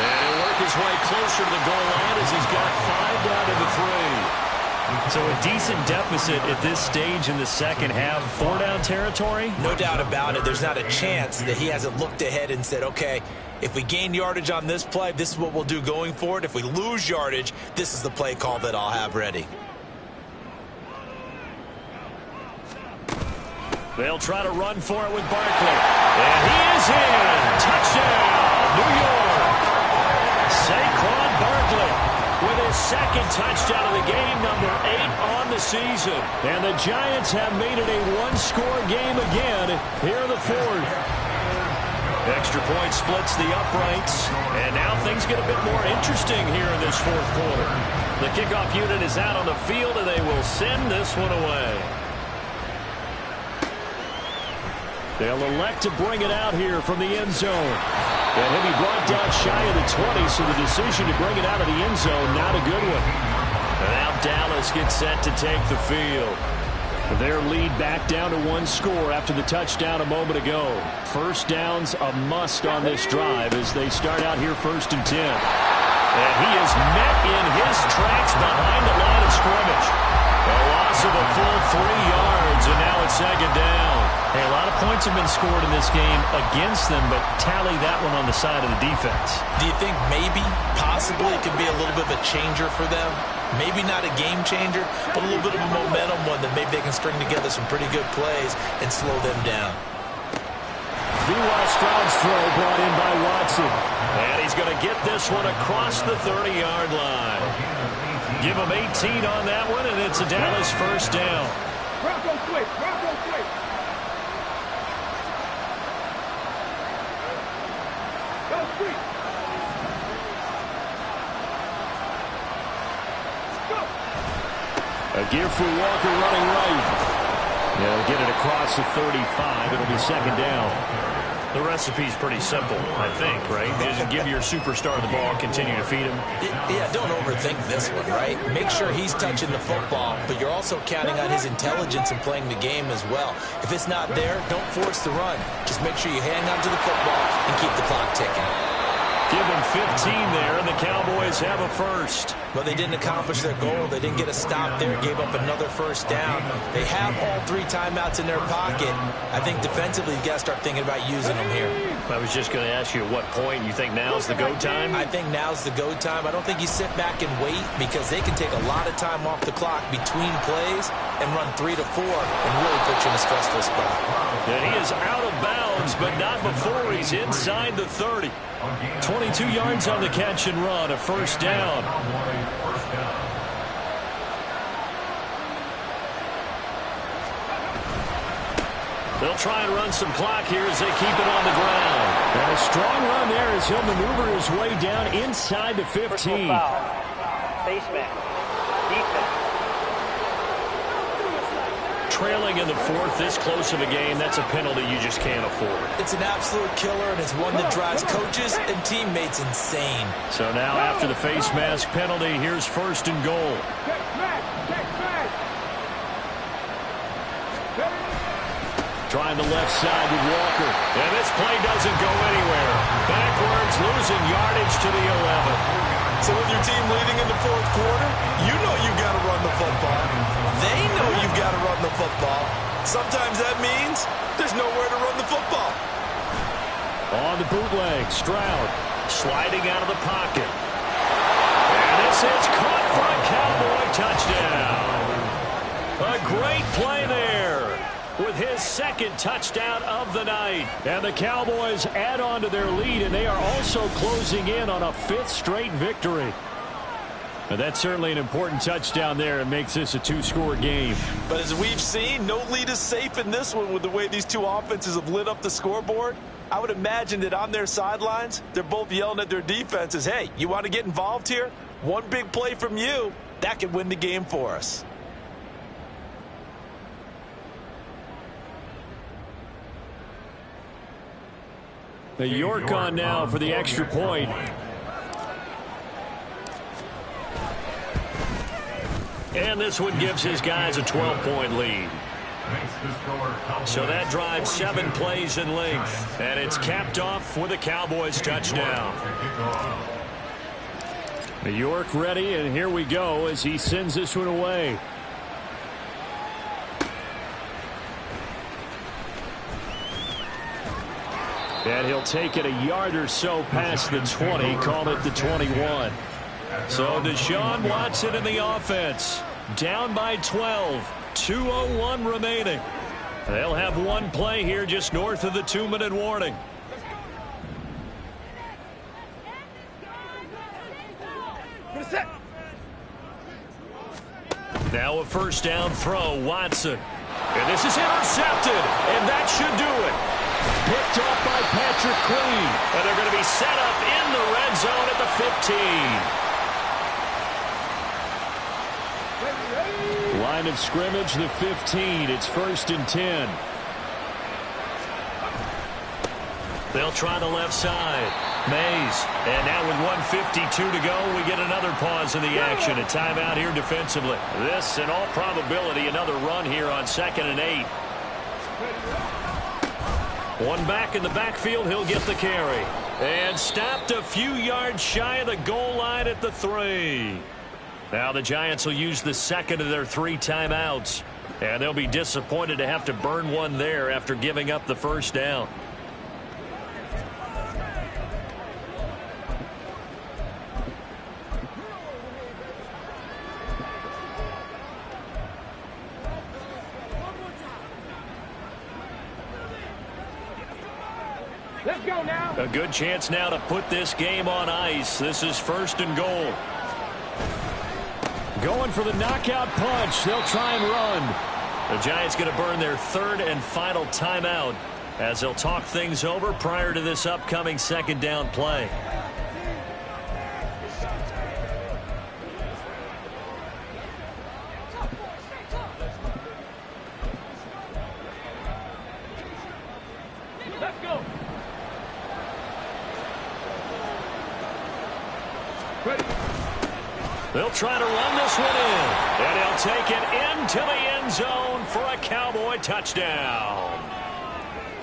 And he'll work his way closer to the goal line as he's got 5 down to the 3. So a decent deficit at this stage in the second half. 4-down territory? No doubt about it. There's not a chance that he hasn't looked ahead and said, okay, if we gain yardage on this play, this is what we'll do going forward. If we lose yardage, this is the play call that I'll have ready. They'll try to run for it with Barkley. And he is in. Touchdown, New York. Saquon Barkley with his 2nd touchdown of the game, number 8 on the season. And the Giants have made it a 1-score game again here in the 4th. Extra point splits the uprights. And now things get a bit more interesting here in this 4th quarter. The kickoff unit is out on the field, and they will send this one away. They'll elect to bring it out here from the end zone. And he'll be brought down shy of the 20, so the decision to bring it out of the end zone, not a good one. And now Dallas gets set to take the field. Their lead back down to 1 score after the touchdown a moment ago. First down's a must on this drive as they start out here 1st and 10. And he is met in his tracks behind the line of scrimmage. A loss of a full 3 yards, and now it's 2nd down. Hey, a lot of points have been scored in this game against them, but tally that one on the side of the defense. Do you think maybe, possibly, it could be a little bit of a changer for them? Maybe not a game changer, but a little bit of a momentum one that maybe they can string together some pretty good plays and slow them down. Meanwhile, Stroud's throw brought in by Watson. And he's going to get this one across the 30-yard line. Give them 18 on that one, and it's a Dallas first down. Bronco quick, Bronco quick. Go quick. Go. A gear for Walker running right. They'll get it across the 35. It'll be second down. The recipe's pretty simple, I think, right? Just give your superstar the ball, continue to feed him. Yeah, don't overthink this one, right? Make sure he's touching the football, but you're also counting on his intelligence and playing the game as well. If it's not there, don't force the run. Just make sure you hang on to the football and keep the clock ticking. Give them 15 there, and the Cowboys have a first. Well, they didn't accomplish their goal. They didn't get a stop there, gave up another first down. They have all 3 timeouts in their pocket. I think defensively, you got to start thinking about using them here. I was just going to ask you at what point you think now's the go time? I think now's the go time. I don't think you sit back and wait because they can take a lot of time off the clock between plays and run 3 to 4 and really put you in a stressful spot. And he is out of bounds, but not before he's inside the 30. 22 yards on the catch and run, a first down. They'll try and run some clock here as they keep it on the ground. And a strong run there as he'll maneuver his way down inside the 15. Face mask. Defense. Trailing in the 4th, this close of a game, that's a penalty you just can't afford. It's an absolute killer, and it's one that drives coaches and teammates insane. So now after the face mask penalty, here's first and goal. Trying the left side with Walker. And this play doesn't go anywhere. Backwards, losing yardage to the 11. So with your team leading in the 4th quarter, you know you've got to run the football. They know you've got to run the football. Sometimes that means there's nowhere to run the football. On the bootleg, Stroud sliding out of the pocket. And this is caught for a Cowboy touchdown. A great play there with his 2nd touchdown of the night. And the Cowboys add on to their lead, and they are also closing in on a 5th straight victory. And that's certainly an important touchdown there. It makes this a 2-score game. But as we've seen, no lead is safe in this one with the way these two offenses have lit up the scoreboard. I would imagine that on their sidelines, they're both yelling at their defenses, hey, you want to get involved here? One big play from you, that could win the game for us. The York on now for the extra point. And this one gives his guys a 12-point lead. So that drives 7 plays in length. And it's capped off with a Cowboys touchdown. New York ready, and here we go as he sends this one away. And he'll take it a yard or so past the 20, call it the 21. So Deshaun Watson in the offense, down by 12, 2:01 remaining. They'll have one play here just north of the 2-minute warning. Now a first down throw, Watson. And this is intercepted, and that should do it. Picked off by Patrick Queen. And they're going to be set up in the red zone at the 15. Line of scrimmage, the 15. It's 1st and 10. They'll try the left side. Mays. And now with 1:52 to go, we get another pause in the action. A timeout here defensively. This, in all probability, another run here on 2nd and 8. One back in the backfield, he'll get the carry. And stopped a few yards shy of the goal line at the 3. Now the Giants will use the 2nd of their 3 timeouts. And they'll be disappointed to have to burn one there after giving up the first down. Let's go now. A good chance now to put this game on ice. This is 1st and goal. Going for the knockout punch. They'll try and run. The Giants going to burn their third and final timeout as they'll talk things over prior to this upcoming second down play. Let's go. Ready. They'll try to run this one in, and he'll take it into the end zone for a Cowboy touchdown.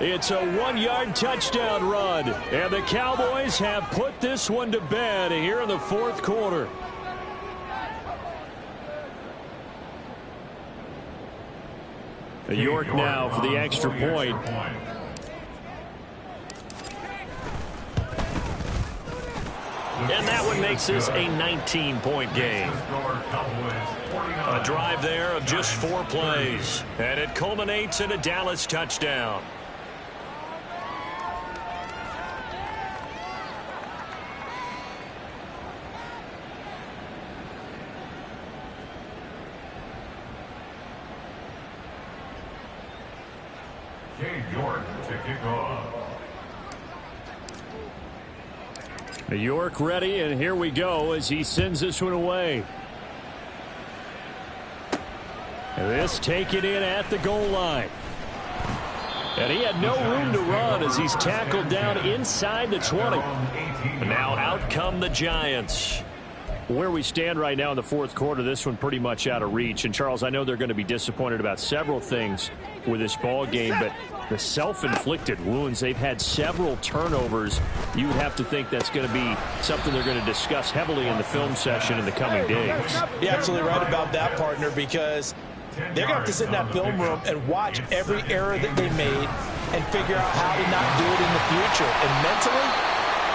It's a 1-yard touchdown run, and the Cowboys have put this one to bed here in the fourth quarter. York now for the extra point. And that one makes this a 19-point game. A drive there of just 4 plays. And it culminates in a Dallas touchdown. York to kick off. York ready, and here we go as he sends this one away. This taken in at the goal line. And he had no room to run as he's tackled down inside the 20. Now out come the Giants. Where we stand right now in the fourth quarter, this one pretty much out of reach. And, Charles, I know they're going to be disappointed about several things with this ball game, but the self-inflicted wounds, they've had several turnovers. You would have to think that's going to be something they're going to discuss heavily in the film session in the coming days. You're absolutely right about that, partner, because they're going to have to sit in that film room and watch every error that they made and figure out how to not do it in the future. And mentally,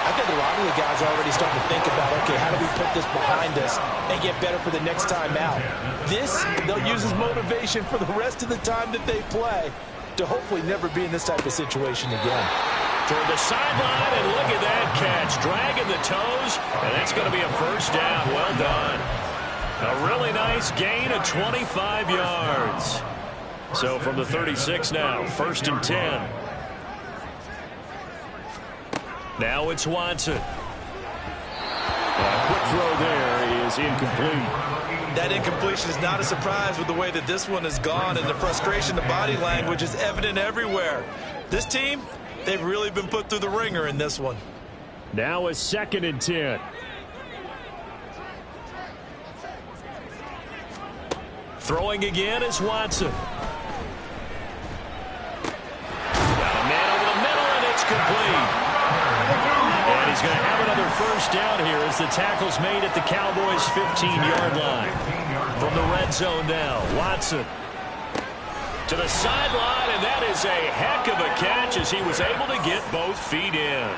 I think a lot of the guys are already starting to think about, okay, how do we put this behind us and get better for the next time out? This, they'll use as motivation for the rest of the time that they play to hopefully never be in this type of situation again. Toward the sideline, and look at that catch. Dragging the toes, and that's going to be a first down. Well done. A really nice gain of 25 yards. So from the 36 now, 1st and 10. Now it's Watson. A quick throw there is incomplete. That incompletion is not a surprise with the way that this one has gone, and the frustration, the body language is evident everywhere. This team, they've really been put through the ringer in this one. Now it's 2nd and 10. Throwing again is Watson. Got a man over the middle, and it's complete. And he's going to have another first down here as the tackle's made at the Cowboys' 15-yard line. From the red zone now, Watson to the sideline, and that is a heck of a catch as he was able to get both feet in.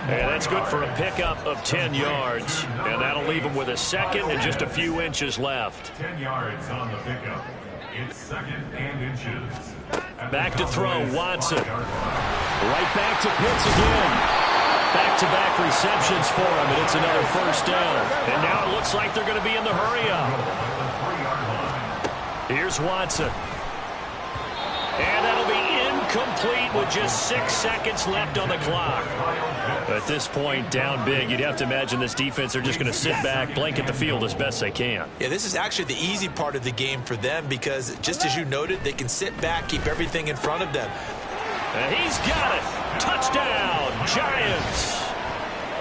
And that's good for a pickup of 10 yards. And that'll leave him with a second and just a few inches left. 10 yards on the pickup. It's 2nd and inches. Back to throw, Watson. Right back to Pitts again. Back-to-back receptions for him, and it's another first down. And now it looks like they're going to be in the hurry-up. Here's Watson. And that'll be incomplete with just 6 seconds left on the clock. At this point, down big, you'd have to imagine this defense are just going to sit back, blanket the field as best they can. Yeah, this is actually the easy part of the game for them because, just as you noted, they can sit back, keep everything in front of them. And he's got it. Touchdown, Giants.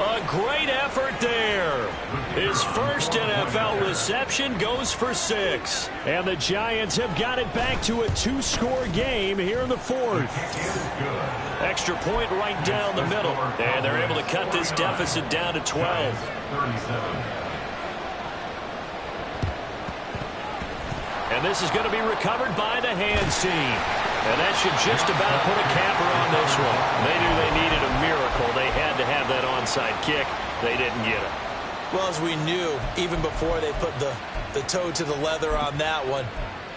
A great effort there. His first NFL reception goes for 6. And the Giants have got it back to a 2-score game here in the fourth. Extra point right down the middle. And they're able to cut this deficit down to 12. And this is going to be recovered by the hands team. And that should just about put a capper on this one. They knew they needed a miracle. They had to have that onside kick. They didn't get it. Well, as we knew, even before they put the toe to the leather on that one,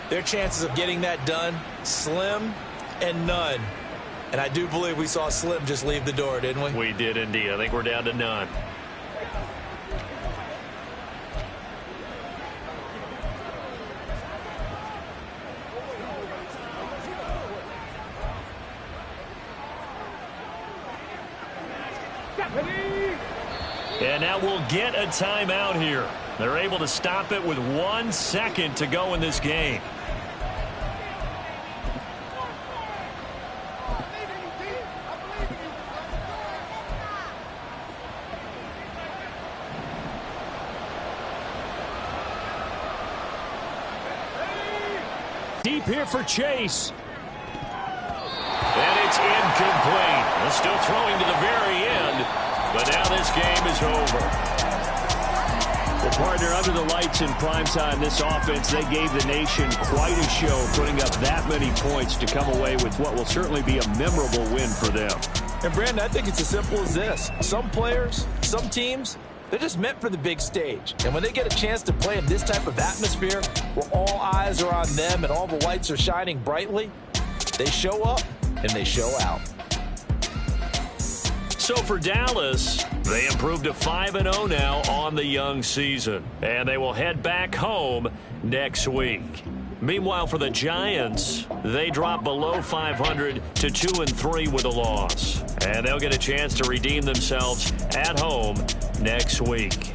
their chances of getting that done, slim and none. And I do believe we saw Slim just leave the door, didn't we? We did indeed. I think we're down to none. And now we'll get a timeout here. They're able to stop it with 1 second to go in this game. Deep here for Chase. And it's incomplete. They're still throwing to the very end, but now this game is over. Well, partner, under the lights in primetime, this offense, they gave the nation quite a show, putting up that many points to come away with what will certainly be a memorable win for them. And, Brandon, I think it's as simple as this. Some players, some teams, they're just meant for the big stage. And when they get a chance to play in this type of atmosphere where all eyes are on them and all the lights are shining brightly, they show up and they show out. So for Dallas, they improved to 5-0 now on the young season. And they will head back home next week. Meanwhile, for the Giants, they drop below 500 to 2-3 with a loss. And they'll get a chance to redeem themselves at home next week.